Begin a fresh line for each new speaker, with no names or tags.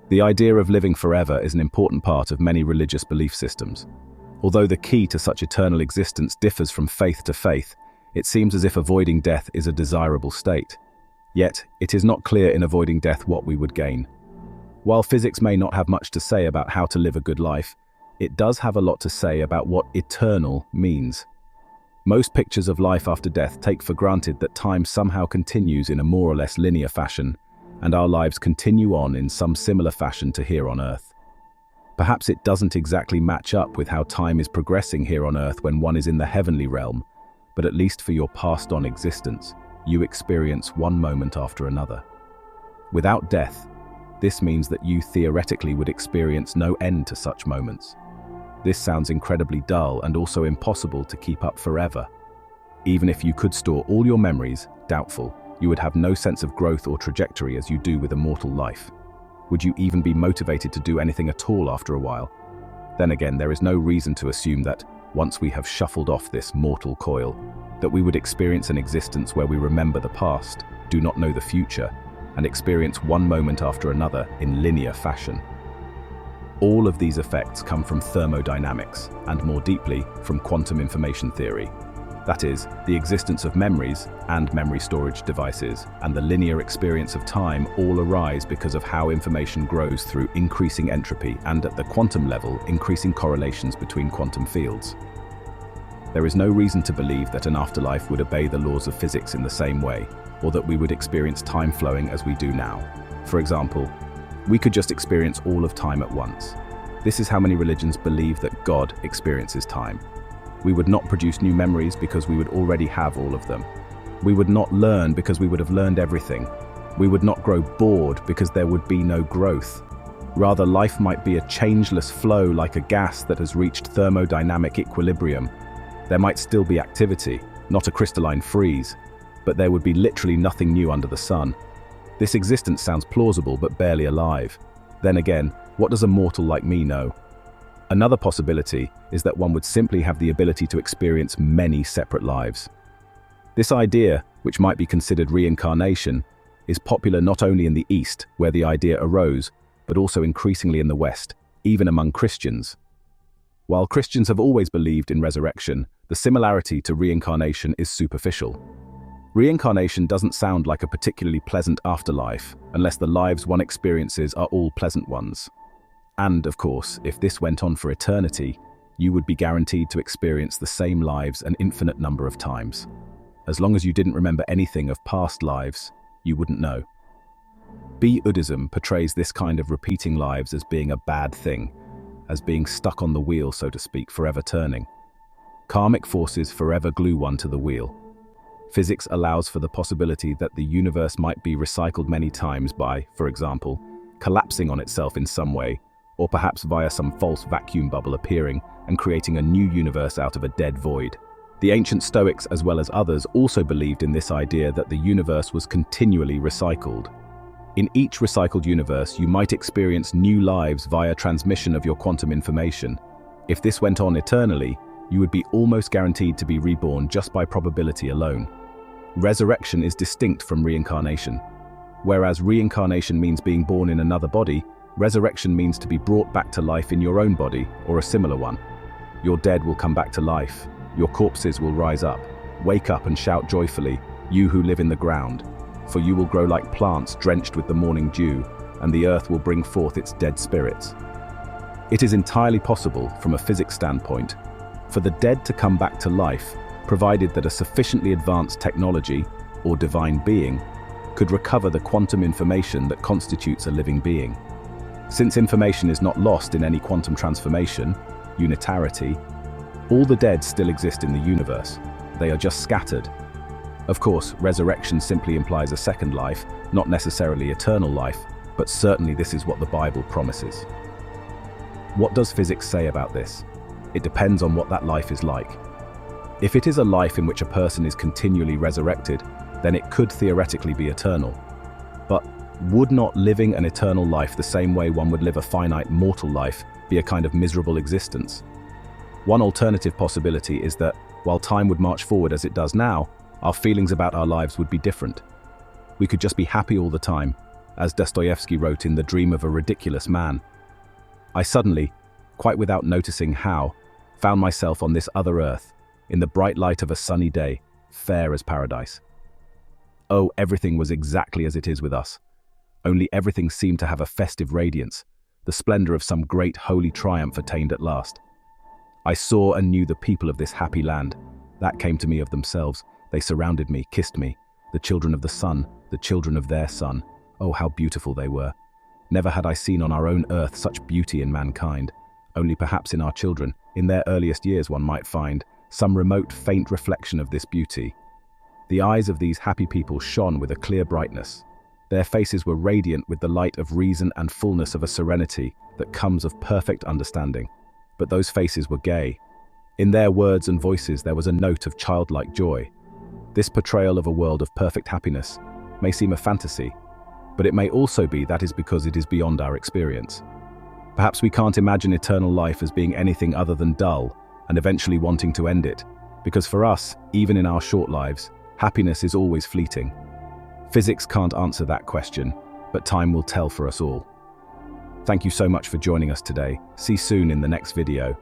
The idea of living forever is an important part of many religious belief systems. Although the key to such eternal existence differs from faith to faith, it seems as if avoiding death is a desirable state. Yet, it is not clear in avoiding death what we would gain. While physics may not have much to say about how to live a good life, it does have a lot to say about what eternal means. Most pictures of life after death take for granted that time somehow continues in a more or less linear fashion, and our lives continue on in some similar fashion to here on Earth. Perhaps it doesn't exactly match up with how time is progressing here on Earth when one is in the heavenly realm, but at least for your passed-on existence, you experience one moment after another. Without death, this means that you theoretically would experience no end to such moments. This sounds incredibly dull and also impossible to keep up forever. Even if you could store all your memories, doubtful, you would have no sense of growth or trajectory as you do with a mortal life. Would you even be motivated to do anything at all after a while? Then again, there is no reason to assume that, once we have shuffled off this mortal coil, that we would experience an existence where we remember the past, do not know the future, and experience one moment after another in linear fashion. All of these effects come from thermodynamics, and more deeply, from quantum information theory. That is, the existence of memories and memory storage devices, and the linear experience of time all arise because of how information grows through increasing entropy and, at the quantum level, increasing correlations between quantum fields. There is no reason to believe that an afterlife would obey the laws of physics in the same way, or that we would experience time flowing as we do now. For example, we could just experience all of time at once. This is how many religions believe that God experiences time. We would not produce new memories because we would already have all of them. We would not learn because we would have learned everything. We would not grow bored because there would be no growth. Rather, life might be a changeless flow like a gas that has reached thermodynamic equilibrium. There might still be activity, not a crystalline freeze, but there would be literally nothing new under the sun. This existence sounds plausible but barely alive. Then again, what does a mortal like me know? Another possibility is that one would simply have the ability to experience many separate lives. This idea, which might be considered reincarnation, is popular not only in the East, where the idea arose, but also increasingly in the West, even among Christians. While Christians have always believed in resurrection, the similarity to reincarnation is superficial. Reincarnation doesn't sound like a particularly pleasant afterlife, unless the lives one experiences are all pleasant ones. And, of course, if this went on for eternity, you would be guaranteed to experience the same lives an infinite number of times. As long as you didn't remember anything of past lives, you wouldn't know. Buddhism portrays this kind of repeating lives as being a bad thing, as being stuck on the wheel, so to speak, forever turning. Karmic forces forever glue one to the wheel. Physics allows for the possibility that the universe might be recycled many times by, for example, collapsing on itself in some way, or perhaps via some false vacuum bubble appearing and creating a new universe out of a dead void. The ancient Stoics, as well as others, also believed in this idea that the universe was continually recycled. In each recycled universe, you might experience new lives via transmission of your quantum information. If this went on eternally, you would be almost guaranteed to be reborn just by probability alone. Resurrection is distinct from reincarnation. Whereas reincarnation means being born in another body, resurrection means to be brought back to life in your own body, or a similar one. Your dead will come back to life. Your corpses will rise up. Wake up and shout joyfully, you who live in the ground, for you will grow like plants drenched with the morning dew, and the earth will bring forth its dead spirits. It is entirely possible, from a physics standpoint, for the dead to come back to life, provided that a sufficiently advanced technology, or divine being, could recover the quantum information that constitutes a living being. Since information is not lost in any quantum transformation, unitarity, all the dead still exist in the universe. They are just scattered. Of course, resurrection simply implies a second life, not necessarily eternal life, but certainly this is what the Bible promises. What does physics say about this? It depends on what that life is like. If it is a life in which a person is continually resurrected, then it could theoretically be eternal. But would not living an eternal life the same way one would live a finite mortal life be a kind of miserable existence? One alternative possibility is that, while time would march forward as it does now, our feelings about our lives would be different. We could just be happy all the time, as Dostoevsky wrote in The Dream of a Ridiculous Man. I suddenly, quite without noticing how, found myself on this other earth, in the bright light of a sunny day, fair as paradise. Oh, everything was exactly as it is with us. Only everything seemed to have a festive radiance, the splendor of some great holy triumph attained at last. I saw and knew the people of this happy land. That came to me of themselves. They surrounded me, kissed me, the children of the sun, the children of their son. Oh, how beautiful they were. Never had I seen on our own earth such beauty in mankind. Only perhaps in our children, in their earliest years, one might find some remote, faint reflection of this beauty. The eyes of these happy people shone with a clear brightness. Their faces were radiant with the light of reason and fullness of a serenity that comes of perfect understanding. But those faces were gay. In their words and voices there was a note of childlike joy. This portrayal of a world of perfect happiness may seem a fantasy, but it may also be that is because it is beyond our experience. Perhaps we can't imagine eternal life as being anything other than dull and eventually wanting to end it, because for us, even in our short lives, happiness is always fleeting. Physics can't answer that question, but time will tell for us all. Thank you so much for joining us today. See you soon in the next video.